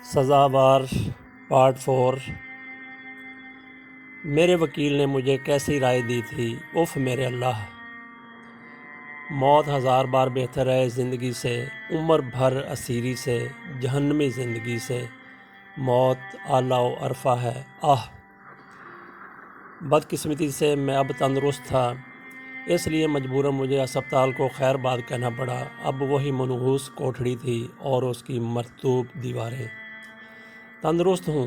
سزاوار part 4۔ میرے وکیل نے مجھے کیسی رائے دی تھی؟ اف میرے اللہ! موت ہزار بار بہتر ہے زندگی سے، عمر بھر اسیری سے، جہنمی زندگی سے۔ موت اعلیٰ و عرفہ ہے۔ بدقسمتی سے میں اب تندرست تھا، اس لیے مجبوراً مجھے اسپتال کو خیر باد کہنا پڑا۔ اب وہی منحوس کوٹھڑی تھی اور اس کی مرطوب دیواریں۔ تندرست ہوں،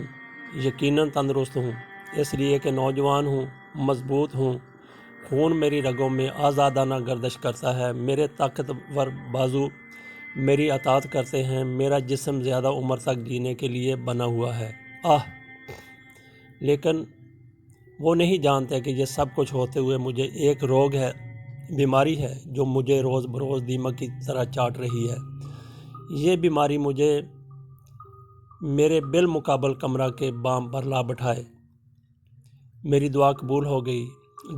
یقیناً تندرست ہوں، اس لیے کہ نوجوان ہوں، مضبوط ہوں، خون میری رگوں میں آزادانہ گردش کرتا ہے، میرے طاقتور بازو میری اطاعت کرتے ہیں، میرا جسم زیادہ عمر تک جینے کے لیے بنا ہوا ہے۔ لیکن وہ نہیں جانتے کہ یہ سب کچھ ہوتے ہوئے مجھے ایک روگ ہے، بیماری ہے جو مجھے روز بروز دیمک کی طرح چاٹ رہی ہے۔ یہ بیماری مجھے میرے بالمقابل کمرہ کے بام پر لا بٹھائے۔ میری دعا قبول ہو گئی۔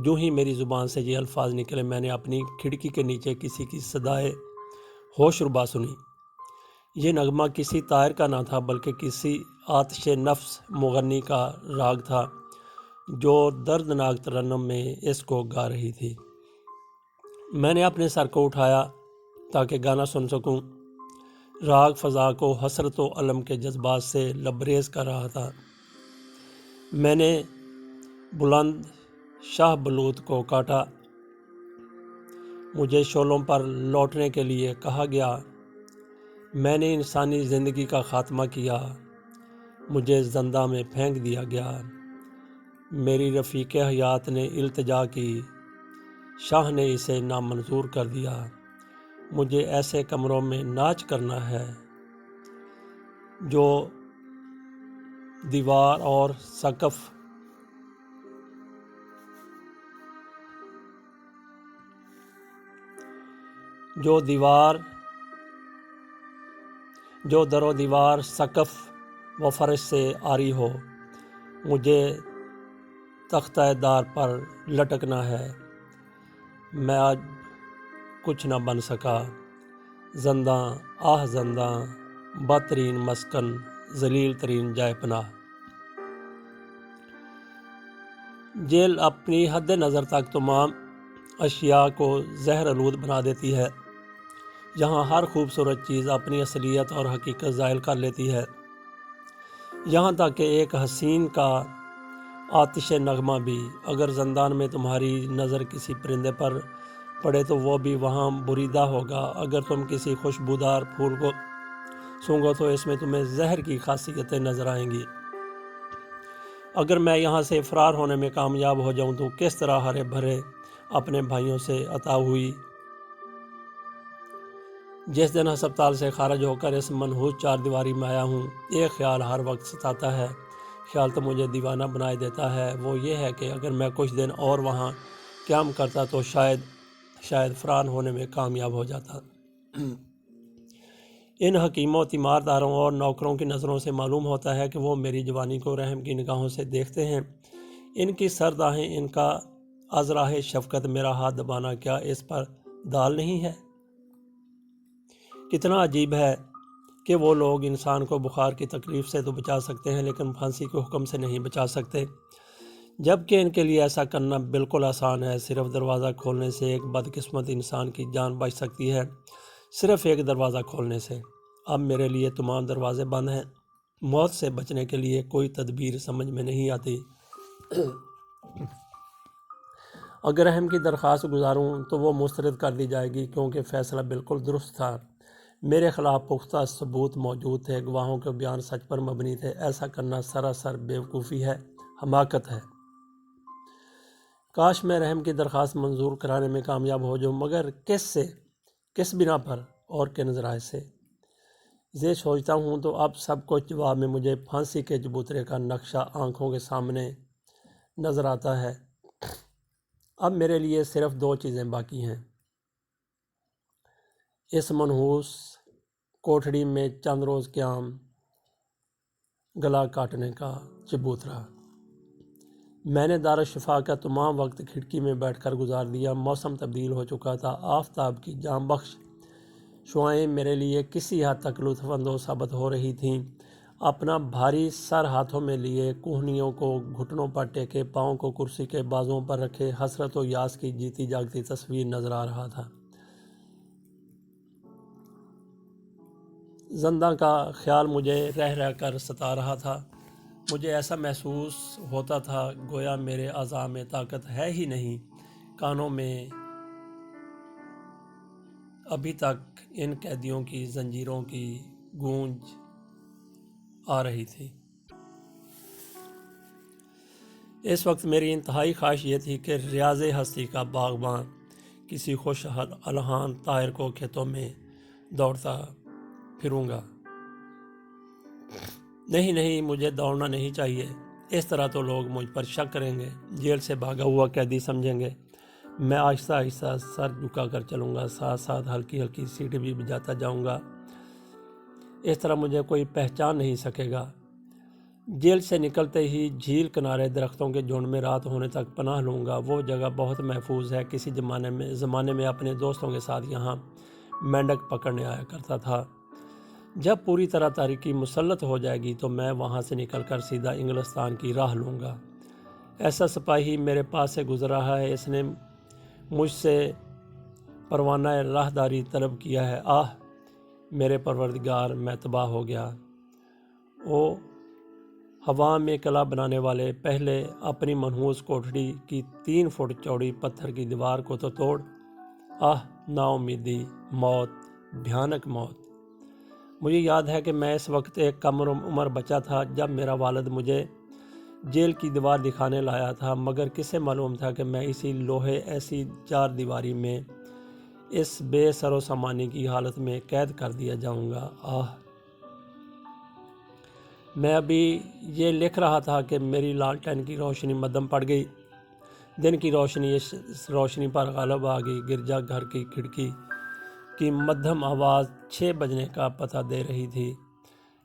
جو ہی میری زبان سے یہ الفاظ نکلے، میں نے اپنی کھڑکی کے نیچے کسی کی صدائے ہوش ربا سنی۔ یہ نغمہ کسی طائر کا نہ تھا بلکہ کسی آتش نفس مغنی کا راگ تھا جو دردناک ترنم میں اس کو گا رہی تھی۔ میں نے اپنے سر کو اٹھایا تاکہ گانا سن سکوں۔ راگ فضا کو حسرت و الم کے جذبات سے لبریز کر رہا تھا۔ میں نے بلند شاہ بلوت کو کاٹا۔ مجھے شعلوں پر لوٹنے کے لیے کہا گیا۔ میں نے انسانی زندگی کا خاتمہ کیا۔ مجھے زنداں میں پھینک دیا گیا۔ میری رفیق حیات نے التجا کی، شاہ نے اسے نامنظور کر دیا۔ مجھے ایسے کمروں میں ناچ کرنا ہے جو دیوار اور سقف جو در و دیوار، سقف و فرش سے آری ہو۔ مجھے تختہ دار پر لٹکنا ہے۔ میں آج کچھ نہ بن سکا۔ زنداں زنداں، بدترین مسکن، ذلیل ترین جائے پناہ۔ جیل اپنی حد نظر تک تمام اشیاء کو زہر آلود بنا دیتی ہے۔ یہاں ہر خوبصورت چیز اپنی اصلیت اور حقیقت ظاہر کر لیتی ہے، یہاں تک کہ ایک حسین کا آتش نغمہ بھی۔ اگر زندان میں تمہاری نظر کسی پرندے پر پڑے تو وہ بھی وہاں بریدہ ہوگا۔ اگر تم کسی خوشبودار پھول کو سونگھو تو اس میں تمہیں زہر کی خاصیتیں نظر آئیں گی۔ اگر میں یہاں سے فرار ہونے میں کامیاب ہو جاؤں تو کس طرح ہرے بھرے اپنے بھائیوں سے عطا ہوئی۔ جس دن ہسپتال سے خارج ہو کر اس منحوس چار دیواری میں آیا ہوں، ایک خیال ہر وقت ستاتا ہے، خیال تو مجھے دیوانہ بنائے دیتا ہے۔ وہ یہ ہے کہ اگر میں کچھ دن اور وہاں قیام کرتا تو شاید فرار ہونے میں کامیاب ہو جاتا۔ ان حکیموں، تیمارداروں اور نوکروں کی نظروں سے معلوم ہوتا ہے کہ وہ میری جوانی کو رحم کی نگاہوں سے دیکھتے ہیں۔ ان کی سرد آہیں، ان کا از راہ شفقت میرا ہاتھ دبانا کیا اس پر دال نہیں ہے؟ کتنا عجیب ہے کہ وہ لوگ انسان کو بخار کی تکلیف سے تو بچا سکتے ہیں لیکن پھانسی کے حکم سے نہیں بچا سکتے، جبکہ ان کے لیے ایسا کرنا بالکل آسان ہے۔ صرف دروازہ کھولنے سے ایک بدقسمت انسان کی جان بچ سکتی ہے، صرف ایک دروازہ کھولنے سے۔ اب میرے لیے تمام دروازے بند ہیں۔ موت سے بچنے کے لیے کوئی تدبیر سمجھ میں نہیں آتی۔ اگر رحم کی درخواست گزاروں تو وہ مسترد کر دی جائے گی کیونکہ فیصلہ بالکل درست تھا، میرے خلاف پختہ ثبوت موجود تھے، گواہوں کے بیان سچ پر مبنی تھے۔ ایسا کرنا سراسر بیوقوفی ہے، حماقت ہے۔ کاش میں رحم کی درخواست منظور کرانے میں کامیاب ہو جاؤں، مگر کس بنا پر اور کن ذرائع سے؟ یہ سوچتا ہوں تو اب سب کچھ جواب میں مجھے پھانسی کے چبوترے کا نقشہ آنکھوں کے سامنے نظر آتا ہے۔ اب میرے لیے صرف دو چیزیں باقی ہیں: اس منحوس کوٹھڑی میں چند روز قیام، گلا کاٹنے کا چبوترا۔ میں نے دارالشفا کا تمام وقت کھڑکی میں بیٹھ کر گزار دیا۔ موسم تبدیل ہو چکا تھا۔ آفتاب کی جاں بخش شعاعیں میرے لیے کسی حد تک لطف اندوز ثابت ہو رہی تھیں۔ اپنا بھاری سر ہاتھوں میں لیے، کوہنیوں کو گھٹنوں پر ٹیکے، پاؤں کو کرسی کے بازوؤں پر رکھے، حسرت و یاس کی جیتی جاگتی تصویر نظر آ رہا تھا۔ زندہ کا خیال مجھے رہ رہ کر ستا رہا تھا۔ مجھے ایسا محسوس ہوتا تھا گویا میرے اعضاء میں طاقت ہے ہی نہیں۔ کانوں میں ابھی تک ان قیدیوں کی زنجیروں کی گونج آ رہی تھی۔ اس وقت میری انتہائی خواہش یہ تھی کہ ریاض ہستی کا باغباں کسی خوش الحان طائر کو کھیتوں میں دوڑتا پھروں گا۔ نہیں، مجھے دوڑنا نہیں چاہیے، اس طرح تو لوگ مجھ پر شک کریں گے، جیل سے بھاگا ہوا قیدی سمجھیں گے۔ میں آہستہ آہستہ سر جھکا کر چلوں گا، ساتھ ساتھ ہلکی ہلکی سیٹی بھی بجاتا جاؤں گا، اس طرح مجھے کوئی پہچان نہیں سکے گا۔ جیل سے نکلتے ہی جھیل کنارے درختوں کے جھنڈ میں رات ہونے تک پناہ لوں گا۔ وہ جگہ بہت محفوظ ہے، کسی زمانے میں اپنے دوستوں کے ساتھ یہاں مینڈک پکڑنے آیا کرتا تھا۔ جب پوری طرح تاریکی مسلط ہو جائے گی تو میں وہاں سے نکل کر سیدھا انگلستان کی راہ لوں گا۔ ایسا سپاہی میرے پاس سے گزر رہا ہے، اس نے مجھ سے پروانہ راہداری طلب کیا ہے۔ آہ میرے پروردگار، میں تباہ ہو گیا۔ او ہوا میں قلعہ بنانے والے، پہلے اپنی منحوس کوٹھڑی کی 3 فٹ چوڑی پتھر کی دیوار کو تو توڑ۔ آہ نا امیدی، موت، بھیانک موت۔ مجھے یاد ہے کہ میں اس وقت ایک کم عمر بچہ تھا جب میرا والد مجھے جیل کی دیوار دکھانے لایا تھا، مگر کسے معلوم تھا کہ میں اسی لوہے ایسی 4 دیواری میں اس بے سر و سامانی کی حالت میں قید کر دیا جاؤں گا۔ آہ میں ابھی یہ لکھ رہا تھا کہ میری لالٹین کی روشنی مدھم پڑ گئی۔ دن کی روشنی اس روشنی پر غالب آ گئی۔ گرجا گھر کی کھڑکی کی مدھم آواز 6 بجنے کا پتہ دے رہی تھی۔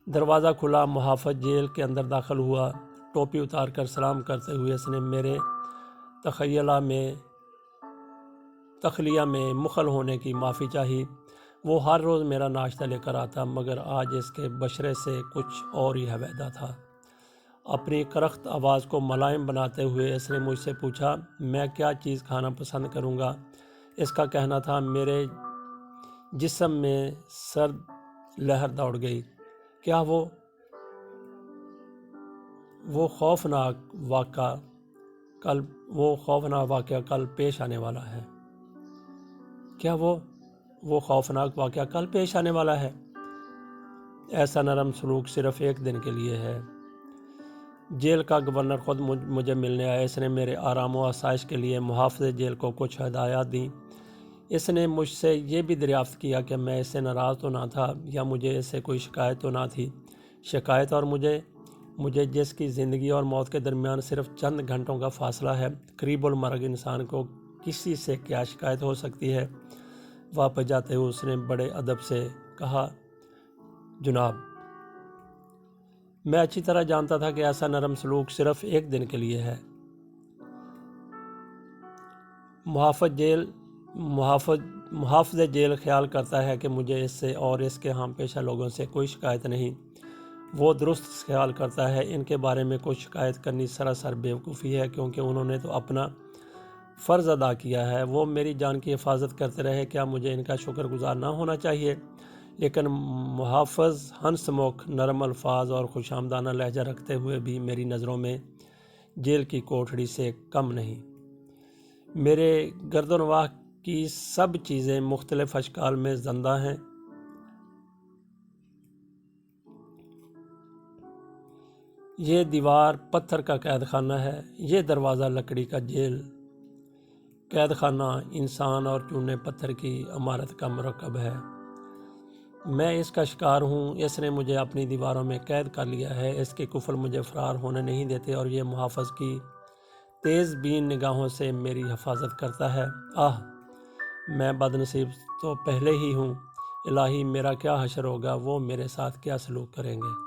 دروازہ کھلا، محافظ جیل کے اندر داخل ہوا۔ ٹوپی اتار کر سلام کرتے ہوئے اس نے میرے تخلیہ میں مخل ہونے کی معافی چاہی۔ وہ ہر روز میرا ناشتہ لے کر آتا، مگر آج اس کے بشرے سے کچھ اور ہی حویدا تھا۔ اپنی کرخت آواز کو ملائم بناتے ہوئے اس نے مجھ سے پوچھا میں کیا چیز کھانا پسند کروں گا۔ اس کا کہنا تھا میرے جسم میں سرد لہر دوڑ گئی۔ کیا وہ خوفناک واقعہ کل پیش آنے والا ہے؟ کیا وہ خوفناک واقعہ کل پیش آنے والا ہے؟ ایسا نرم سلوک صرف ایک دن کے لیے ہے۔ جیل کا گورنر خود مجھے ملنے آیا۔ اس نے میرے آرام و آسائش کے لیے محافظ جیل کو کچھ ہدایات دیں۔ اس نے مجھ سے یہ بھی دریافت کیا کہ میں اس سے ناراض تو نہ تھا یا مجھے اس سے کوئی شکایت تو نہ تھی۔ شکایت اور مجھے جس کی زندگی اور موت کے درمیان صرف چند گھنٹوں کا فاصلہ ہے، قریب المرگ انسان کو کسی سے کیا شکایت ہو سکتی ہے؟ واپس جاتے ہوئے اس نے بڑے ادب سے کہا جناب، میں اچھی طرح جانتا تھا کہ ایسا نرم سلوک صرف ایک دن کے لیے ہے۔ محافظ جیل خیال کرتا ہے کہ مجھے اس سے اور اس کے ہم پیشہ لوگوں سے کوئی شکایت نہیں۔ وہ درست خیال کرتا ہے، ان کے بارے میں کوئی شکایت کرنی سراسر بیوقوفی ہے، کیونکہ انہوں نے تو اپنا فرض ادا کیا ہے۔ وہ میری جان کی حفاظت کرتے رہے، کیا مجھے ان کا شکر گزار نہ ہونا چاہیے؟ لیکن محافظ ہنس مکھ، نرم الفاظ اور خوش آمدانہ لہجہ رکھتے ہوئے بھی میری نظروں میں جیل کی کوٹھڑی سے کم نہیں۔ میرے گرد و نواح کی سب چیزیں مختلف اشکال میں زندہ ہیں۔ یہ دیوار پتھر کا قید خانہ ہے، یہ دروازہ لکڑی کا جیل قید خانہ انسان اور چونے پتھر کی عمارت کا مرکب ہے۔ میں اس کا شکار ہوں، اس نے مجھے اپنی دیواروں میں قید کر لیا ہے، اس کے کفل مجھے فرار ہونے نہیں دیتے اور یہ محافظ کی تیز بین نگاہوں سے میری حفاظت کرتا ہے۔ آہ میں بدنصیب تو پہلے ہی ہوں، الہی میرا کیا حشر ہوگا، وہ میرے ساتھ کیا سلوک کریں گے۔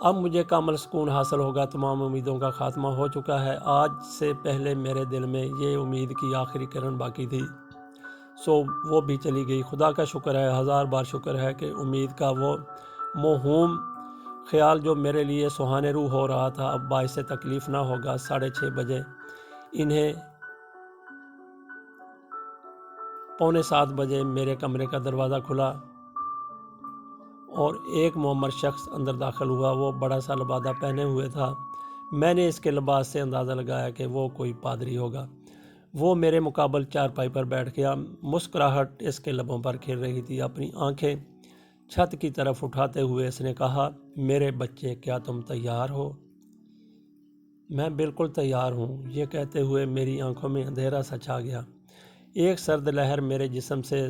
اب مجھے کامل سکون حاصل ہوگا، تمام امیدوں کا خاتمہ ہو چکا ہے۔ آج سے پہلے میرے دل میں یہ امید کی آخری کرن باقی تھی، سو وہ بھی چلی گئی۔ خدا کا شکر ہے، 1000 بار شکر ہے کہ امید کا وہ موہوم خیال جو میرے لیے سہانے روح ہو رہا تھا اب باعث تکلیف نہ ہوگا۔ 6:30 بجے انہیں 6:45 بجے میرے کمرے کا دروازہ کھلا اور ایک معمر شخص اندر داخل ہوا۔ وہ بڑا سا لبادہ پہنے ہوئے تھا۔ میں نے اس کے لباس سے اندازہ لگایا کہ وہ کوئی پادری ہوگا۔ وہ میرے مقابل چارپائی پر بیٹھ گیا۔ مسکراہٹ اس کے لبوں پر کھل رہی تھی۔ اپنی آنکھیں چھت کی طرف اٹھاتے ہوئے اس نے کہا، میرے بچے، کیا تم تیار ہو؟ میں بالکل تیار ہوں۔ یہ کہتے ہوئے میری آنکھوں میں اندھیرا سا چھا گیا۔ ایک سرد لہر میرے جسم سے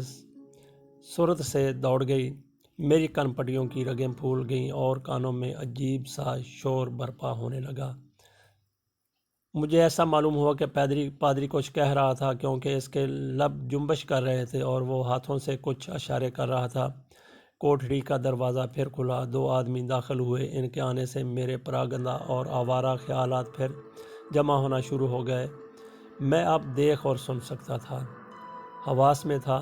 سرعت سے دوڑ گئی۔ میری کن پٹیوں کی رگیں پھول گئیں اور کانوں میں عجیب سا شور برپا ہونے لگا۔ مجھے ایسا معلوم ہوا کہ پادری کچھ کہہ رہا تھا، کیونکہ اس کے لب جنبش کر رہے تھے اور وہ ہاتھوں سے کچھ اشارے کر رہا تھا۔ کوٹھڑی کا دروازہ پھر کھلا۔ 2 آدمی داخل ہوئے۔ ان کے آنے سے میرے پراگندہ اور آوارہ خیالات پھر جمع ہونا شروع ہو گئے۔ میں اب دیکھ اور سن سکتا تھا، حواس میں تھا،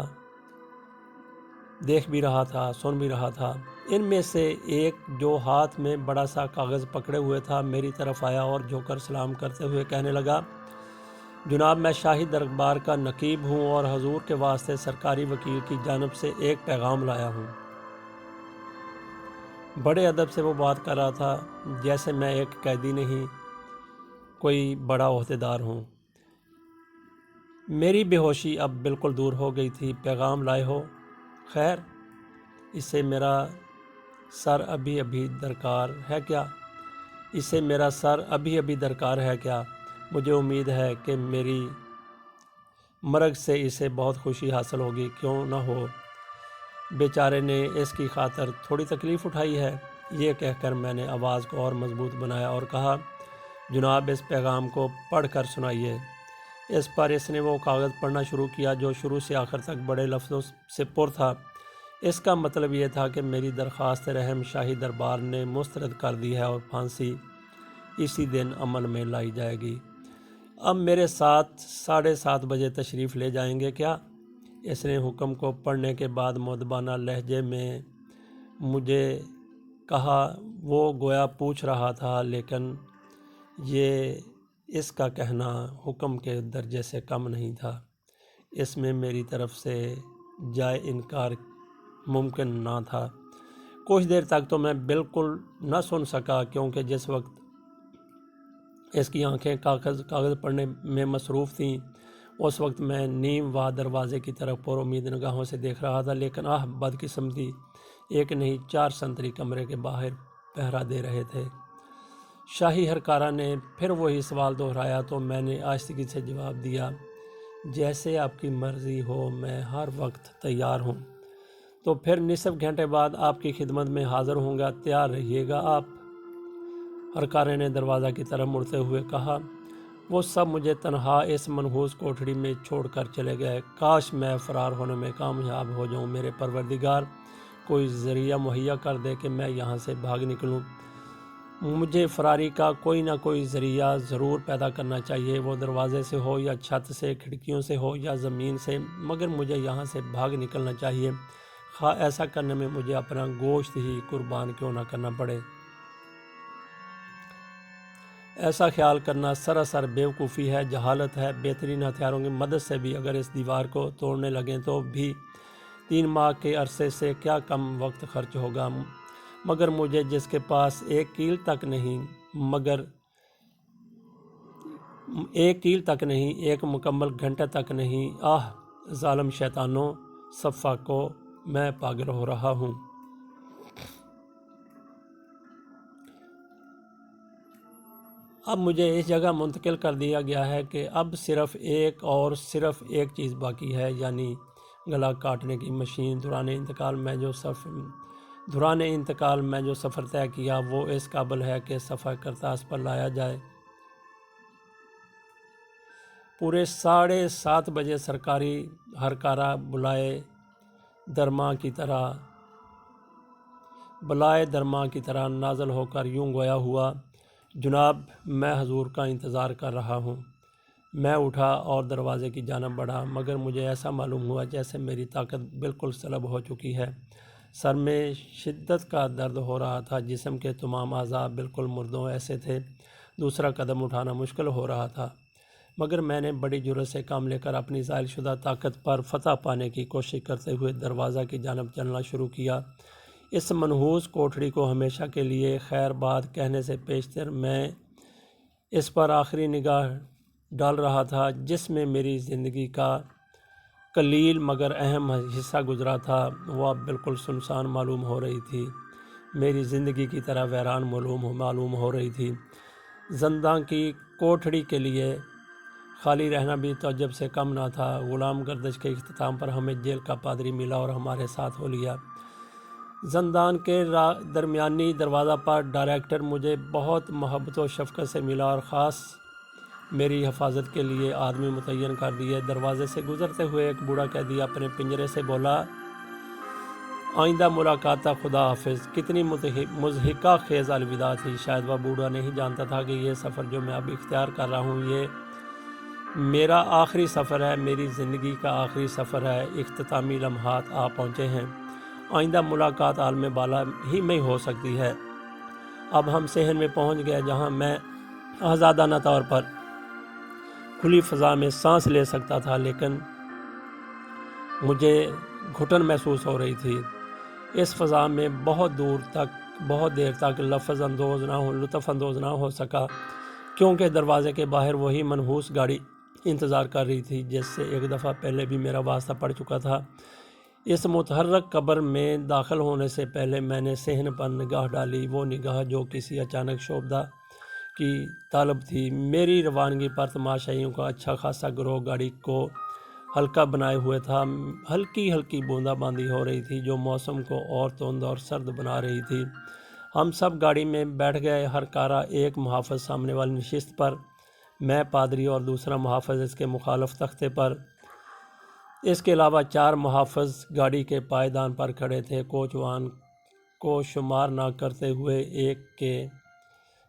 دیکھ بھی رہا تھا، سن بھی رہا تھا۔ ان میں سے ایک جو ہاتھ میں بڑا سا کاغذ پکڑے ہوئے تھا میری طرف آیا اور جھک کر سلام کرتے ہوئے کہنے لگا، جناب، میں شاہی دربار کا نقیب ہوں اور حضور کے واسطے سرکاری وکیل کی جانب سے ایک پیغام لایا ہوں۔ بڑے ادب سے وہ بات کر رہا تھا، جیسے میں ایک قیدی نہیں، کوئی بڑا عہدیدار ہوں۔ میری بے ہوشی اب بالکل دور ہو گئی تھی۔ پیغام لائے ہو؟ خیر، اسے میرا سر ابھی درکار ہے کیا؟ مجھے امید ہے کہ میری مرگ سے اسے بہت خوشی حاصل ہوگی۔ کیوں نہ ہو، بیچارے نے اس کی خاطر تھوڑی تکلیف اٹھائی ہے۔ یہ کہہ کر میں نے آواز کو اور مضبوط بنایا اور کہا، جناب، اس پیغام کو پڑھ کر سنائیے۔ اس پر اس نے وہ کاغذ پڑھنا شروع کیا جو شروع سے آخر تک بڑے لفظوں سے پر تھا۔ اس کا مطلب یہ تھا کہ میری درخواست رحم شاہی دربار نے مسترد کر دی ہے اور پھانسی اسی دن عمل میں لائی جائے گی۔ اب میرے ساتھ 7:30 بجے تشریف لے جائیں گے کیا؟ اس نے حکم کو پڑھنے کے بعد مؤدبانہ لہجے میں مجھے کہا۔ وہ گویا پوچھ رہا تھا، لیکن یہ اس کا کہنا حکم کے درجے سے کم نہیں تھا۔ اس میں میری طرف سے جائے انکار ممکن نہ تھا۔ کچھ دیر تک تو میں بالکل نہ سن سکا، کیونکہ جس وقت اس کی آنکھیں کاغذ پڑھنے میں مصروف تھیں اس وقت میں نیم وا دروازے کی طرف پر امید نگاہوں سے دیکھ رہا تھا، لیکن بدقسمتی، ایک نہیں 4 سنتری کمرے کے باہر پہرا دے رہے تھے۔ شاہی ہرکارہ نے پھر وہی سوال دہرایا تو میں نے آہستگی سے جواب دیا، جیسے آپ کی مرضی ہو، میں ہر وقت تیار ہوں۔ تو پھر نصف گھنٹے بعد آپ کی خدمت میں حاضر ہوں گا، تیار رہیے گا آپ۔ ہرکارے نے دروازہ کی طرف مڑتے ہوئے کہا۔ وہ سب مجھے تنہا اس منحوس کوٹھڑی میں چھوڑ کر چلے گئے۔ کاش میں فرار ہونے میں کامیاب ہو جاؤں۔ میرے پروردگار، کوئی ذریعہ مہیا کر دے کہ میں یہاں سے بھاگ نکلوں۔ مجھے فراری کا کوئی نہ کوئی ذریعہ ضرور پیدا کرنا چاہیے، وہ دروازے سے ہو یا چھت سے، کھڑکیوں سے ہو یا زمین سے، مگر مجھے یہاں سے بھاگ نکلنا چاہیے، خواہ ایسا کرنے میں مجھے اپنا گوشت ہی قربان کیوں نہ کرنا پڑے۔ ایسا خیال کرنا سراسر بیوقوفی ہے، جہالت ہے۔ بہترین ہتھیاروں کی مدد سے بھی اگر اس دیوار کو توڑنے لگیں تو بھی 3 ماہ کے عرصے سے کیا کم وقت خرچ ہوگا، مگر مجھے جس کے پاس ایک کیل تک نہیں، ایک مکمل گھنٹے تک نہیں، ظالم شیطانوں، صفا کو میں پاگل ہو رہا ہوں۔ اب مجھے اس جگہ منتقل کر دیا گیا ہے کہ اب صرف ایک چیز باقی ہے، یعنی گلا کاٹنے کی مشین۔ دوران انتقال میں جو سفر طے کیا وہ اس قابل ہے کہ صفحہ کرتاس پر لایا جائے۔ پورے 7:30 بجے سرکاری ہرکارہ بلائے درماں کی طرح نازل ہو کر یوں گویا ہوا، جناب، میں حضور کا انتظار کر رہا ہوں۔ میں اٹھا اور دروازے کی جانب بڑھا، مگر مجھے ایسا معلوم ہوا جیسے میری طاقت بالکل سلب ہو چکی ہے۔ سر میں شدت کا درد ہو رہا تھا، جسم کے تمام اعضاء بالکل مردوں ایسے تھے، دوسرا قدم اٹھانا مشکل ہو رہا تھا، مگر میں نے بڑی جرأت سے کام لے کر اپنی ظاہر شدہ طاقت پر فتح پانے کی کوشش کرتے ہوئے دروازہ کی جانب چلنا شروع کیا۔ اس منحوس کوٹھڑی کو ہمیشہ کے لیے خیر باد کہنے سے پیشتر میں اس پر آخری نگاہ ڈال رہا تھا جس میں میری زندگی کا قلیل مگر اہم حصہ گزرا تھا، وہ اب بالکل سنسان معلوم ہو رہی تھی، میری زندگی کی طرح ویران معلوم ہو رہی تھی۔ زنداں کی کوٹھڑی کے لیے خالی رہنا بھی تعجب سے کم نہ تھا۔ غلام گردش کے اختتام پر ہمیں جیل کا پادری ملا اور ہمارے ساتھ ہو لیا۔ زندان کے درمیانی دروازہ پر ڈائریکٹر مجھے بہت محبت و شفقت سے ملا اور خاص میری حفاظت کے لیے آدمی متعین کر دیے۔ دروازے سے گزرتے ہوئے ایک بوڑھا قیدی اپنے پنجرے سے بولا، آئندہ ملاقات تک خدا حافظ۔ کتنی مضحکہ خیز الوداع تھی۔ شاید وہ بوڑھا نہیں جانتا تھا کہ یہ سفر جو میں اب اختیار کر رہا ہوں یہ میرا آخری سفر ہے، میری زندگی کا آخری سفر ہے۔ اختتامی لمحات آ پہنچے ہیں، آئندہ ملاقات عالم بالا ہی میں ہو سکتی ہے۔ اب ہم صحن میں پہنچ گئے جہاں میں آزادانہ طور پر کھلی فضا میں سانس لے سکتا تھا، لیکن مجھے گھٹن محسوس ہو رہی تھی۔ اس فضا میں بہت دیر تک لطف اندوز نہ ہو سکا، کیونکہ دروازے کے باہر وہی منحوس گاڑی انتظار کر رہی تھی جس سے ایک دفعہ پہلے بھی میرا واسطہ پڑ چکا تھا۔ اس متحرک قبر میں داخل ہونے سے پہلے میں نے صحن پر نگاہ ڈالی، وہ نگاہ جو کسی اچانک شوبدہ کی طالب تھی۔ میری روانگی پر تماشائیوں کا اچھا خاصا گروہ گاڑی کو ہلکا بنائے ہوئے تھا۔ ہلکی ہلکی بوندا باندی ہو رہی تھی جو موسم کو اور تند اور سرد بنا رہی تھی۔ ہم سب گاڑی میں بیٹھ گئے، ہر کارا ایک محافظ سامنے والی نشست پر، میں پادری اور دوسرا محافظ اس کے مخالف تختے پر، اس کے علاوہ 4 محافظ گاڑی کے پائیدان پر کھڑے تھے۔ کوچوان کو شمار نہ کرتے ہوئے ایک کے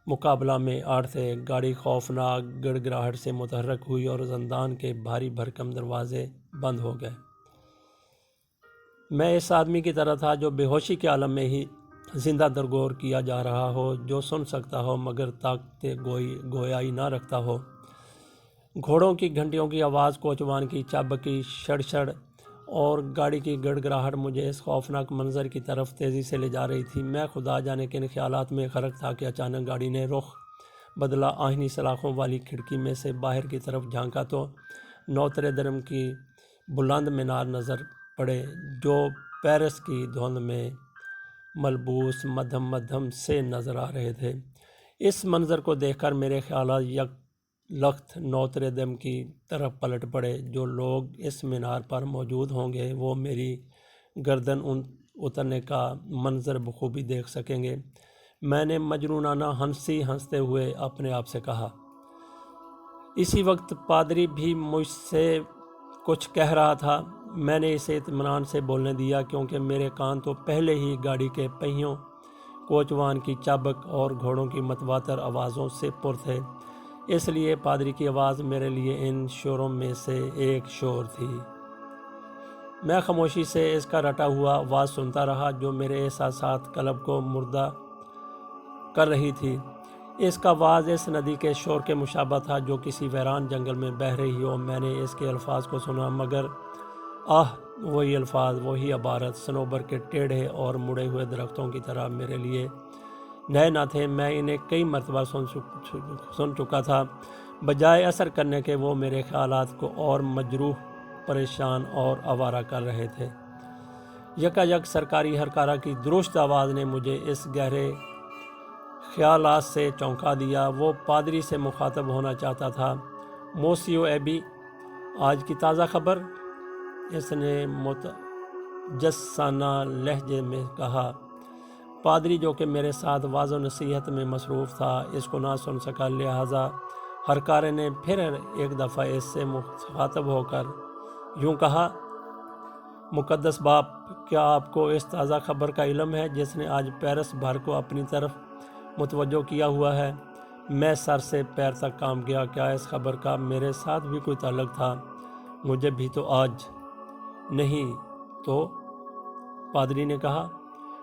مقابلہ میں 8 تھے۔ گاڑی خوفناک گڑگڑاہٹ سے متحرک ہوئی اور زندان کے بھاری بھرکم دروازے بند ہو گئے۔ میں اس آدمی کی طرح تھا جو بے ہوشی کے عالم میں ہی زندہ درگور کیا جا رہا ہو، جو سن سکتا ہو مگر طاقت گویائی نہ رکھتا ہو۔ گھوڑوں کی گھنٹیوں کی آواز، کوچوان کی چابک کی شڑشڑ اور گاڑی کی گڑگڑاہٹ مجھے اس خوفناک منظر کی طرف تیزی سے لے جا رہی تھی۔ میں خدا جانے کن خیالات میں غرق تھا کہ اچانک گاڑی نے رخ بدلا۔ آہنی سلاخوں والی کھڑکی میں سے باہر کی طرف جھانکا تو نوترے دم کی بلند مینار نظر پڑے جو پیرس کی دھند میں ملبوس مدھم سے نظر آ رہے تھے۔ اس منظر کو دیکھ کر میرے خیالات یک لخت نوترے دم کی طرف پلٹ پڑے۔ جو لوگ اس مینار پر موجود ہوں گے وہ میری گردن اترنے کا منظر بخوبی دیکھ سکیں گے۔ میں نے مجنونانہ ہنسی ہنستے ہوئے اپنے آپ سے کہا۔ اسی وقت پادری بھی مجھ سے کچھ کہہ رہا تھا۔ میں نے اسے اطمینان سے بولنے دیا کیونکہ میرے کان تو پہلے ہی گاڑی کے پہیوں، کوچوان کی چابک اور گھوڑوں کی متواتر آوازوں سے پر تھے، اس لیے پادری کی آواز میرے لیے ان شوروں میں سے ایک شور تھی۔ میں خاموشی سے اس کا رٹا ہوا آواز سنتا رہا جو میرے احساسات قلب کو مردہ کر رہی تھی۔ اس کا آواز اس ندی کے شور کے مشابہ تھا جو کسی ویران جنگل میں بہہ رہی ہو۔ میں نے اس کے الفاظ کو سنا مگر وہی الفاظ، وہی عبارت، صنوبر کے ٹیڑھے اور مڑے ہوئے درختوں کی طرح میرے لیے نئے نہ تھے۔ میں انہیں کئی مرتبہ سن چکا تھا، بجائے اثر کرنے کے وہ میرے خیالات کو اور مجروح، پریشان اور آوارہ کر رہے تھے۔ یکا یک سرکاری ہرکارہ کی درست آواز نے مجھے اس گہرے خیالات سے چونکا دیا۔ وہ پادری سے مخاطب ہونا چاہتا تھا۔ موسیو ایبی، آج کی تازہ خبر، اس نے متجسسانہ لہجے میں کہا۔ پادری جو کہ میرے ساتھ واعظ و نصیحت میں مصروف تھا اس کو نہ سن سکا، لہٰذا ہرکارے نے پھر ایک دفعہ اس سے مخاطب ہو کر یوں کہا، مقدس باپ، کیا آپ کو اس تازہ خبر کا علم ہے جس نے آج پیرس بھر کو اپنی طرف متوجہ کیا ہوا ہے؟ میں سر سے پیر تک کانپ گیا۔ کیا اس خبر کا میرے ساتھ بھی کوئی تعلق تھا؟ مجھے بھی تو آج نہیں تو پادری نے کہا،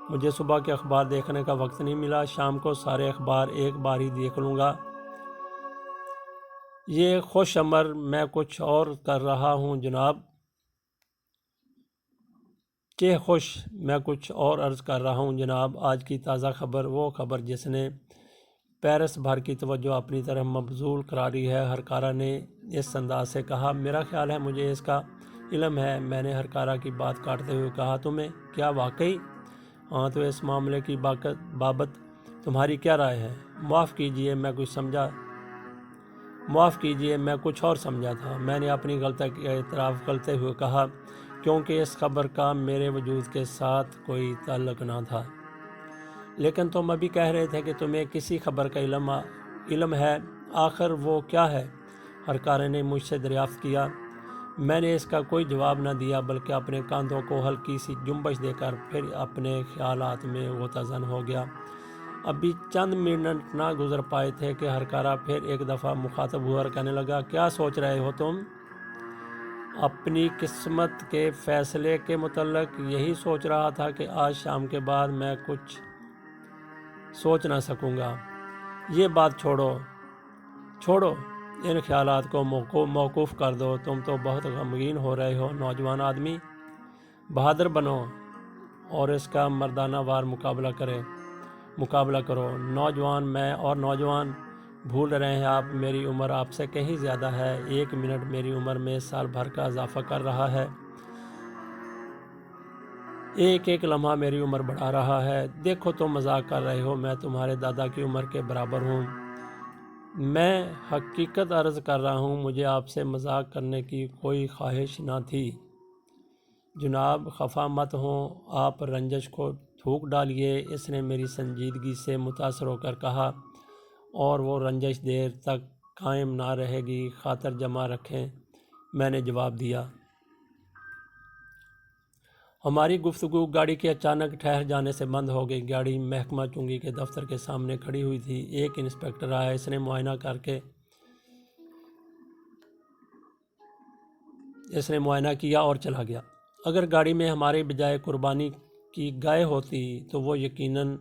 مجھے صبح کے اخبار دیکھنے کا وقت نہیں ملا، شام کو سارے اخبار ایک بار ہی دیکھ لوں گا۔ یہ خوش امر میں کچھ اور کر رہا ہوں جناب، میں کچھ اور عرض کر رہا ہوں جناب۔ آج کی تازہ خبر، وہ خبر جس نے پیرس بھر کی توجہ اپنی طرف مبذول کراری ہے۔ ہرکارا نے اس انداز سے کہا، میرا خیال ہے مجھے اس کا علم ہے۔ میں نے ہرکارا کی بات کاٹتے ہوئے کہا، تمہیں کیا واقعی؟ ہاں، تو اس معاملے کی بابت تمہاری کیا رائے ہے؟ معاف کیجئے میں کچھ اور سمجھا تھا۔ میں نے اپنی غلطی کا اعتراف کرتے ہوئے کہا، کیونکہ اس خبر کا میرے وجود کے ساتھ کوئی تعلق نہ تھا۔ لیکن تم ابھی کہہ رہے تھے کہ تمہیں کسی خبر کا علم ہے، آخر وہ کیا ہے؟ ہرکارا نے مجھ سے دریافت کیا۔ میں نے اس کا کوئی جواب نہ دیا، بلکہ اپنے کاندھوں کو ہلکی سی جنبش دے کر پھر اپنے خیالات میں غوطہ زن ہو گیا۔ ابھی چند منٹ نہ گزر پائے تھے کہ ہرکارا پھر ایک دفعہ مخاطب ہوا اور کہنے لگا، کیا سوچ رہے ہو تم؟ اپنی قسمت کے فیصلے کے متعلق؟ یہی سوچ رہا تھا کہ آج شام کے بعد میں کچھ سوچ نہ سکوں گا۔ یہ بات چھوڑو، ان خیالات کو موقوف کر دو۔ تم تو بہت غمگین ہو رہے ہو نوجوان آدمی، بہادر بنو اور اس کا مردانہ وار مقابلہ کرو۔ نوجوان بھول رہے ہیں آپ، میری عمر آپ سے کہیں زیادہ ہے۔ 1 منٹ میری عمر میں سال بھر کا اضافہ کر رہا ہے، ایک لمحہ میری عمر بڑھا رہا ہے۔ دیکھو تم مذاق کر رہے ہو، میں تمہارے دادا کی عمر کے برابر ہوں۔ میں حقیقت عرض کر رہا ہوں، مجھے آپ سے مذاق کرنے کی کوئی خواہش نہ تھی۔ جناب خفا مت ہوں، آپ رنجش کو تھوک ڈالیے، اس نے میری سنجیدگی سے متاثر ہو کر کہا، اور وہ رنجش دیر تک قائم نہ رہے گی، خاطر جمع رکھیں، میں نے جواب دیا۔ ہماری گفتگو گاڑی کے اچانک ٹھہر جانے سے بند ہو گئی۔ گاڑی محکمہ چنگی کے دفتر کے سامنے کھڑی ہوئی تھی۔ ایک انسپکٹر آیا، اس نے معائنہ کیا اور چلا گیا۔ اگر گاڑی میں ہمارے بجائے قربانی کی گائے ہوتی تو وہ یقیناً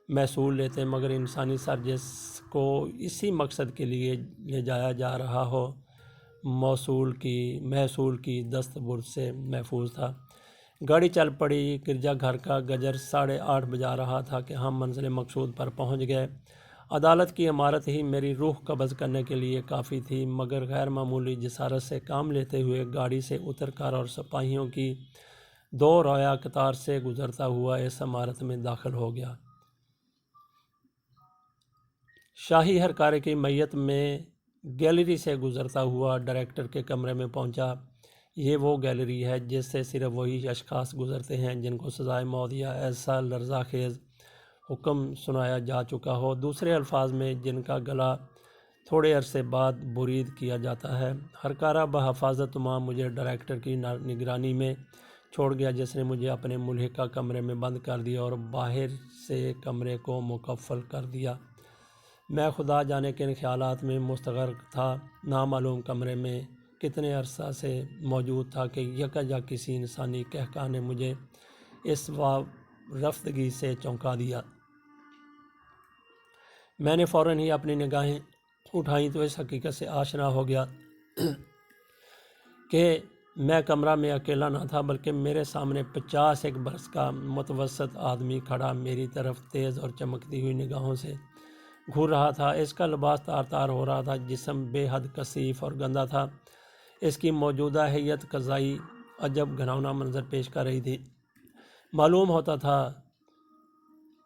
محصول لیتے، مگر انسانی سر جس کو اسی مقصد کے لیے لے جایا جا رہا ہو، محصول کی دست برد سے محفوظ تھا۔ گاڑی چل پڑی۔ گرجا گھر کا گجر 8:30 بجا رہا تھا کہ ہم منزل مقصود پر پہنچ گئے۔ عدالت کی عمارت ہی میری روح قبض کرنے کے لیے کافی تھی، مگر غیر معمولی جسارت سے کام لیتے ہوئے گاڑی سے اتر کر اور سپاہیوں کی 2 رویا قطار سے گزرتا ہوا اس عمارت میں داخل ہو گیا۔ شاہی ہرکارے کی میت میں گیلری سے گزرتا ہوا ڈائریکٹر کے کمرے میں پہنچا۔ یہ وہ گیلری ہے جس سے صرف وہی اشخاص گزرتے ہیں جن کو سزائے موت یا ایسا لرزہ خیز حکم سنایا جا چکا ہو، دوسرے الفاظ میں جن کا گلا تھوڑے عرصے بعد برید کیا جاتا ہے۔ ہرکارا بحفاظت تمام مجھے ڈائریکٹر کی نگرانی میں چھوڑ گیا، جس نے مجھے اپنے ملحقہ کمرے میں بند کر دیا اور باہر سے کمرے کو مقفل کر دیا۔ میں خدا جانے کن خیالات میں مستغرق تھا، نامعلوم کمرے میں کتنے عرصہ سے موجود تھا کہ یکجا کسی انسانی قہقہ نے مجھے اس رفتگی سے چونکا دیا۔ میں نے فوراً ہی اپنی نگاہیں اٹھائیں تو اس حقیقت سے آشنا ہو گیا کہ میں کمرہ میں اکیلا نہ تھا، بلکہ میرے سامنے 50 برس کا متوسط آدمی کھڑا میری طرف تیز اور چمکتی ہوئی نگاہوں سے گھور رہا تھا۔ اس کا لباس تار تار ہو رہا تھا، جسم بے حد کثیف اور گندا تھا۔ اس کی موجودہ ہیئت قضائی عجب گھناؤنا منظر پیش کر رہی تھی۔ معلوم ہوتا تھا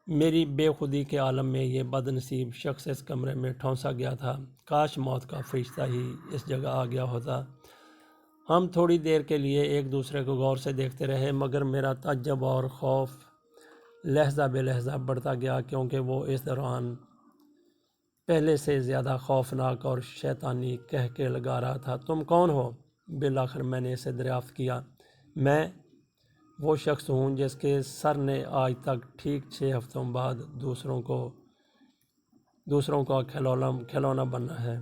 میری بے خودی کے عالم میں یہ بد نصیب شخص اس کمرے میں ٹھونسا گیا تھا۔ کاش موت کا فرشتہ ہی اس جگہ آ گیا ہوتا۔ ہم تھوڑی دیر کے لیے ایک دوسرے کو غور سے دیکھتے رہے، مگر میرا تعجب اور خوف لحظہ بے لحظہ بڑھتا گیا، کیونکہ وہ اس دوران پہلے سے زیادہ خوفناک اور شیطانی قہقہے لگا رہا تھا۔ تم کون ہو؟ بالآخر میں نے اسے دریافت کیا۔ میں وہ شخص ہوں جس کے سر نے آج تک ٹھیک 6 ہفتوں بعد دوسروں کا کھلونا بننا ہے۔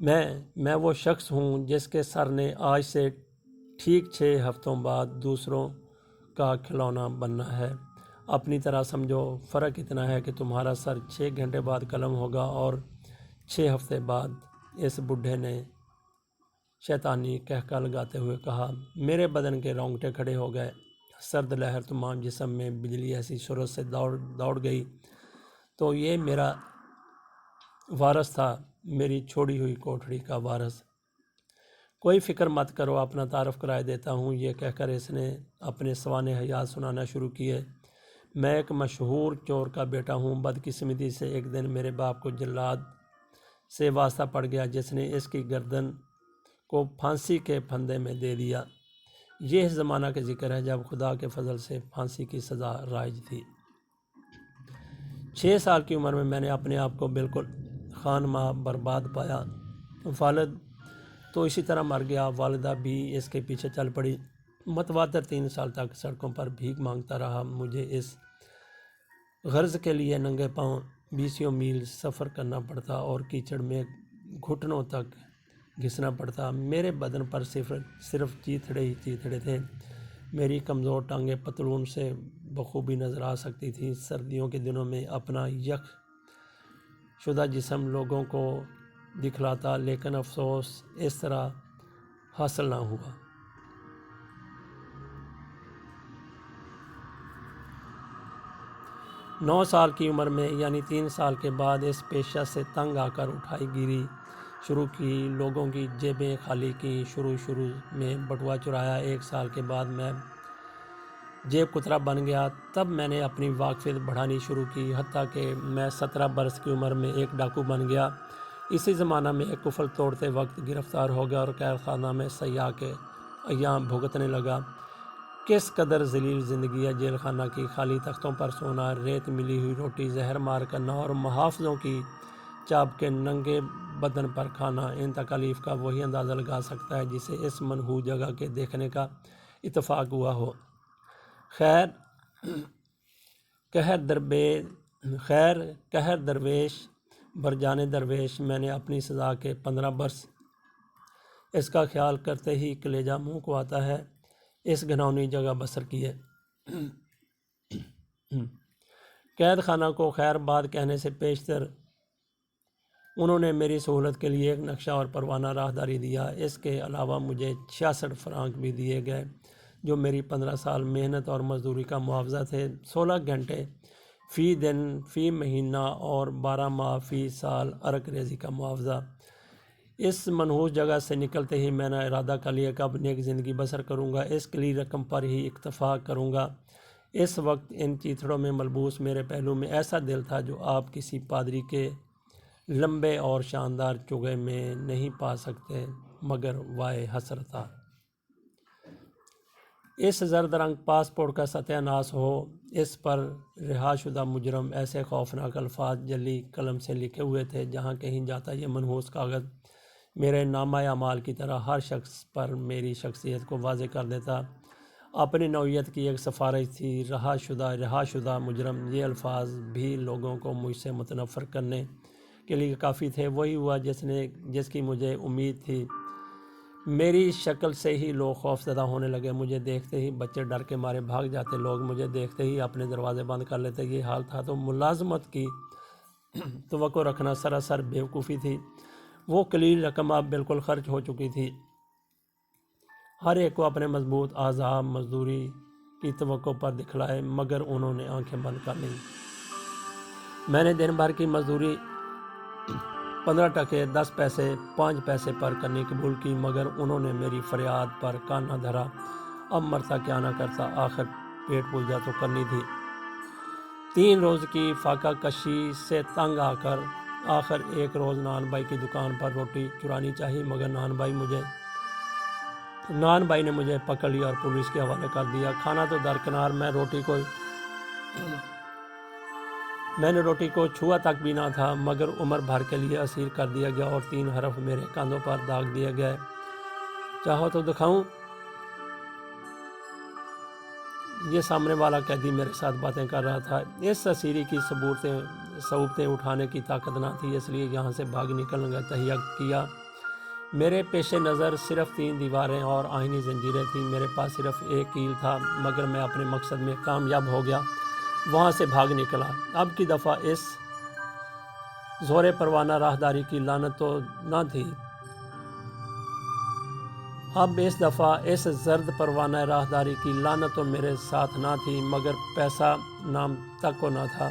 میں وہ شخص ہوں جس کے سر نے آج سے ٹھیک 6 ہفتوں بعد دوسروں کا کھلونا بننا ہے۔ اپنی طرح سمجھو، فرق اتنا ہے کہ تمہارا سر 6 گھنٹے بعد قلم ہوگا اور 6 ہفتے بعد۔ اس بڈھے نے شیطانی قہقہ لگاتے ہوئے کہا۔ میرے بدن کے رونگٹے کھڑے ہو گئے، سرد لہر تمام جسم میں بجلی ایسی شدت سے دوڑ گئی۔ تو یہ میرا وارث تھا، میری چھوڑی ہوئی کوٹھڑی کا وارث۔ کوئی فکر مت کرو، اپنا تعارف کرائے دیتا ہوں۔ یہ کہہ کر اس نے اپنے سوانح حیات سنانا شروع کیے۔ میں ایک مشہور چور کا بیٹا ہوں۔ بدقسمتی سے ایک دن میرے باپ کو جلاد سے واسطہ پڑ گیا، جس نے اس کی گردن کو پھانسی کے پھندے میں دے دیا۔ یہ زمانہ کا ذکر ہے جب خدا کے فضل سے پھانسی کی سزا رائج تھی۔ 6 سال کی عمر میں نے اپنے آپ کو بالکل خانماہ برباد پایا۔ والد تو اسی طرح مر گیا، والدہ بھی اس کے پیچھے چل پڑی۔ متواتر 3 سال تک سڑکوں پر بھیک مانگتا رہا۔ مجھے اس غرض کے لیے ننگے پاؤں 20 میل سفر کرنا پڑتا اور کیچڑ میں گھٹنوں تک گھسنا پڑتا۔ میرے بدن پر صرف چیتھڑے ہی چیتھڑے تھے۔ میری کمزور ٹانگیں پتلون سے بخوبی نظر آ سکتی تھیں۔ سردیوں کے دنوں میں اپنا یخ شدہ جسم لوگوں کو دکھلاتا، لیکن افسوس اس طرح حاصل نہ ہوا۔ 9 سال کی عمر میں، یعنی 3 سال کے بعد، اس پیشہ سے تنگ آ کر اٹھائی گیری شروع کی، لوگوں کی جیبیں خالی کی، شروع میں بٹوا چرایا۔ 1 سال کے بعد میں جیب کترا بن گیا۔ تب میں نے اپنی واقفیت بڑھانی شروع کی، حتیٰ کہ میں 17 برس کی عمر میں ایک ڈاکو بن گیا۔ اسی زمانہ میں ایک کفل توڑتے وقت گرفتار ہو گیا اور قید خانہ میں سیاح کے ایام بھگتنے لگا۔ کس قدر ذلیل زندگی ہے جیل خانہ کی! خالی تختوں پر سونا، ریت ملی ہوئی روٹی زہر مار کرنا اور محافظوں کی چاپ کے ننگے بدن پر کھانا۔ ان تکالیف کا وہی اندازہ لگا سکتا ہے جسے اس منحوس جگہ کے دیکھنے کا اتفاق ہوا ہو۔ خیر قہر درویش برجانے درویش، میں نے اپنی سزا کے 15 برس اس کا خیال کرتے ہی کلیجہ منہ کو آتا ہے، اس گھناؤنی جگہ بسر کیے۔ قید خانہ کو خیر بات کہنے سے پیشتر انہوں نے میری سہولت کے لیے ایک نقشہ اور پروانہ راہداری دیا۔ اس کے علاوہ مجھے 66 فرانک بھی دیے گئے، جو میری 15 سال محنت اور مزدوری کا معاوضہ تھے۔ 16 گھنٹے فی دن فی مہینہ اور 12 ماہ فی سال عرق ریزی کا معاوضہ۔ اس منحوس جگہ سے نکلتے ہی میں نے ارادہ کر لیا کہ اب نیک زندگی بسر کروں گا، اس کلی رقم پر ہی اکتفا کروں گا۔ اس وقت ان چیتھڑوں میں ملبوس میرے پہلو میں ایسا دل تھا جو آپ کسی پادری کے لمبے اور شاندار چوگے میں نہیں پا سکتے، مگر وائے حسرتا! اس زرد رنگ پاسپورٹ کا ستیہ ناش ہو، اس پر رہا شدہ مجرم! ایسے خوفناک الفاظ جلی قلم سے لکھے ہوئے تھے، جہاں کہیں جاتا یہ منحوس کاغذ میرے نامہ اعمال کی طرح ہر شخص پر میری شخصیت کو واضح کر دیتا۔ اپنی نوعیت کی ایک سفارش تھی، رہا شدہ مجرم۔ یہ الفاظ بھی لوگوں کو مجھ سے متنفر کرنے کے لیے کافی تھے۔ وہی ہوا جس کی مجھے امید تھی۔ میری شکل سے ہی لوگ خوف زدہ ہونے لگے، مجھے دیکھتے ہی بچے ڈر کے مارے بھاگ جاتے، لوگ مجھے دیکھتے ہی اپنے دروازے بند کر لیتے۔ یہ حال تھا تو ملازمت کی توقع رکھنا سراسر بیوقوفی تھی۔ وہ قلیل رقم اب بالکل خرچ ہو چکی تھی۔ ہر ایک کو اپنے مضبوط اعضاء مزدوری کی توقع پر دکھلائے، مگر انہوں نے آنکھیں بند کر لیں۔ میں نے دن بھر کی مزدوری 15 ٹکے 10 پیسے 5 پیسے پر کرنی قبول کی، مگر انہوں نے میری فریاد پر کان نہ دھرا۔ اب مرتا کیا نہ کرتا، آخر پیٹ پوجا تو کرنی تھی۔ 3 روز کی فاقہ کشی سے تنگ آ کر آخر ایک روز نان بھائی کی دکان پر روٹی چرانی چاہی، مگر نان بھائی نے مجھے پکڑ لیا اور پولیس کے حوالے کر دیا۔ کھانا تو درکنار، میں نے روٹی کو چھوا تک بھی نہ تھا، مگر عمر بھر کے لیے اسیر کر دیا گیا اور 3 حرف میرے کاندھوں پر داغ دیے گئے۔ چاہو تو دکھاؤں؟ یہ سامنے والا قیدی میرے ساتھ باتیں کر رہا تھا۔ اس اسیری کی صعوبتیں اٹھانے کی طاقت نہ تھی، اس لیے یہاں سے بھاگ نکلنے کا تہیہ کیا۔ میرے پیش نظر صرف 3 دیواریں اور آہنی زنجیریں تھیں۔ میرے پاس صرف ایک کیل تھا، مگر میں اپنے مقصد میں کامیاب ہو گیا، وہاں سے بھاگ نکلا۔ اب کی دفعہ اس زور پروانہ راہداری کی لعنت تو نہ تھی، اب اس دفعہ اس زرد پروانہ راہداری کی لعنت تو میرے ساتھ نہ تھی، مگر پیسہ نام تک کو نہ تھا۔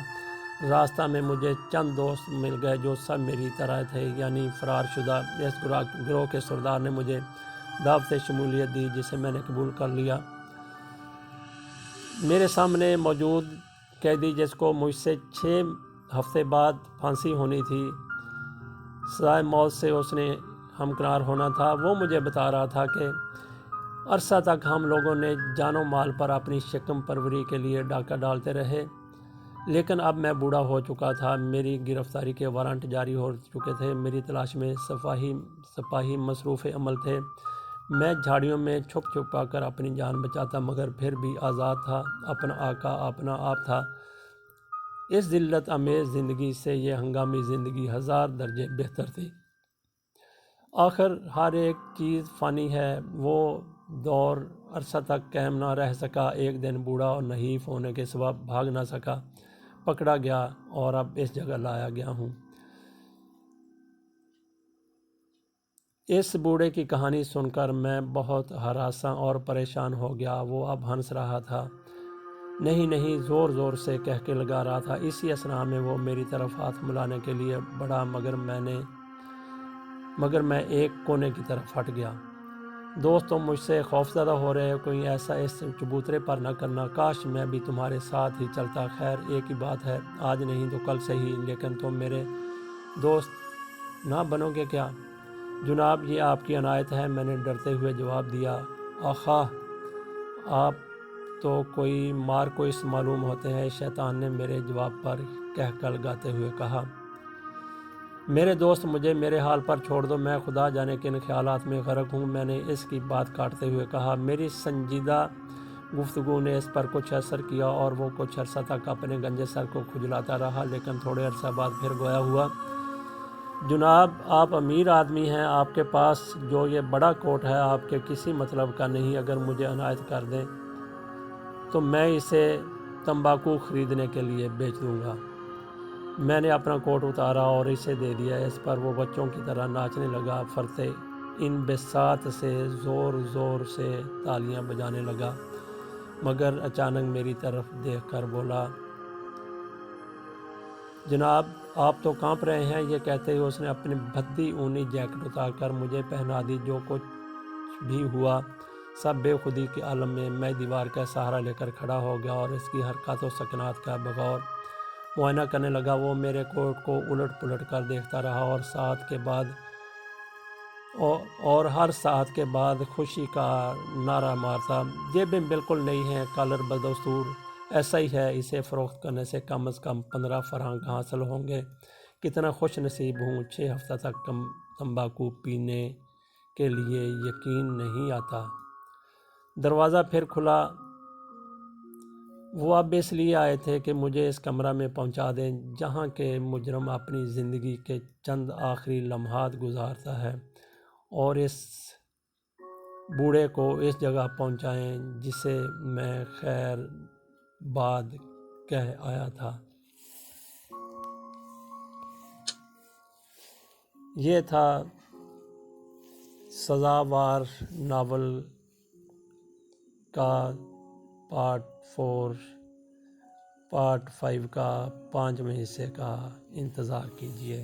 راستہ میں مجھے چند دوست مل گئے جو سب میری طرح تھے، یعنی فرار شدہ۔ اس گروہ کے سردار نے مجھے دعوت شمولیت دی، جسے میں نے قبول کر لیا۔ میرے سامنے موجود قیدی، جس کو مجھ سے 6 ہفتے بعد پھانسی ہونی تھی، سزائے موت سے اس نے ہمکنار ہونا تھا، وہ مجھے بتا رہا تھا کہ عرصہ تک ہم لوگوں نے جان و مال پر اپنی شکم پروری کے لیے ڈاکہ ڈالتے رہے، لیکن اب میں بوڑھا ہو چکا تھا، میری گرفتاری کے وارنٹ جاری ہو چکے تھے، میری تلاش میں سپاہی مصروف عمل تھے۔ میں جھاڑیوں میں چھپ چھپا کر اپنی جان بچاتا، مگر پھر بھی آزاد تھا، اپنا آقا اپنا آپ تھا۔ اس ذلت امیز زندگی سے یہ ہنگامی زندگی 1000 درجے بہتر تھی۔ آخر ہر ایک چیز فانی ہے، وہ دور عرصہ تک قائم نہ رہ سکا۔ ایک دن بوڑھا اور نحیف ہونے کے سبب بھاگ نہ سکا، پکڑا گیا اور اب اس جگہ لایا گیا ہوں۔ اس بوڑھے کی کہانی سن کر میں بہت ہراساں اور پریشان ہو گیا۔ وہ اب ہنس رہا تھا، نہیں زور زور سے کہکے لگا رہا تھا۔ اسی اثناء میں وہ میری طرف ہاتھ ملانے کے لیے بڑھا، مگر میں ایک کونے کی طرف ہٹ گیا۔ دوست تم مجھ سے خوفزدہ ہو رہے ہو، کوئی ایسا اس چبوترے پر نہ کرنا، کاش میں بھی تمہارے ساتھ ہی چلتا۔ خیر ایک ہی بات ہے، آج نہیں تو کل سے ہی، لیکن تم میرے دوست نہ بنو گے کیا؟ جناب یہ آپ کی عنایت ہے، میں نے ڈرتے ہوئے جواب دیا۔ آخا آپ تو کوئی مارکوئس معلوم ہوتے ہیں، شیطان نے میرے جواب پر قہقہ لگاتے ہوئے کہا۔ میرے دوست مجھے میرے حال پر چھوڑ دو، میں خدا جانے کن خیالات میں غرق ہوں، میں نے اس کی بات کاٹتے ہوئے کہا۔ میری سنجیدہ گفتگو نے اس پر کچھ اثر کیا اور وہ کچھ عرصہ تک اپنے گنجے سر کو کھجلاتا رہا، لیکن تھوڑے عرصہ بعد پھر گویا ہوا۔ جناب آپ امیر آدمی ہیں، آپ کے پاس جو یہ بڑا کوٹ ہے آپ کے کسی مطلب کا نہیں، اگر مجھے عنایت کر دیں تو میں اسے تمباکو خریدنے کے لیے بیچ دوں گا۔ میں نے اپنا کوٹ اتارا اور اسے دے دیا۔ اس پر وہ بچوں کی طرح ناچنے لگا، فرتے ان بساط سے زور زور سے تالیاں بجانے لگا، مگر اچانک میری طرف دیکھ کر بولا، جناب آپ تو کانپ رہے ہیں۔ یہ کہتے ہوئے اس نے اپنی بھدی اونی جیکٹ اتار کر مجھے پہنا دی۔ جو کچھ بھی ہوا سب بے خودی کے عالم میں۔ میں دیوار کا سہارا لے کر کھڑا ہو گیا اور اس کی حرکات و سکنات کا بغور معائنہ کرنے لگا۔ وہ میرے کوٹ کو الٹ پلٹ کر دیکھتا رہا اور ہر ساعت کے بعد خوشی کا نعرہ مارتا، جیبیں بالکل نئی ہیں، کالر بدستور ایسا ہی ہے، اسے فروخت کرنے سے کم از کم 15 فرانک حاصل ہوں گے۔ کتنا خوش نصیب ہوں، 6 ہفتہ تک تمباکو پینے کے لیے یقین نہیں آتا۔ دروازہ پھر کھلا۔ وہ اب اس لیے آئے تھے کہ مجھے اس کمرہ میں پہنچا دیں جہاں کے مجرم اپنی زندگی کے چند آخری لمحات گزارتا ہے، اور اس بوڑھے کو اس جگہ پہنچائیں جسے میں خیر باد کہہ آیا تھا۔ یہ تھا سزاوار ناول کا پارٹ 5 کا 5ویں حصے کا انتظار کیجیے۔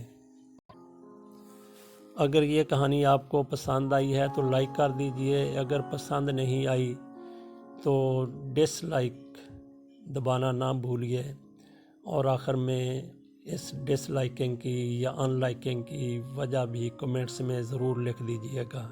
اگر یہ کہانی آپ کو پسند آئی ہے تو لائک کر دیجئے، اگر پسند نہیں آئی تو ڈس لائک دبانا نہ بھولیے، اور آخر میں اس ڈس لائکنگ کی یا ان لائکنگ کی وجہ بھی کمنٹس میں ضرور لکھ دیجئے گا۔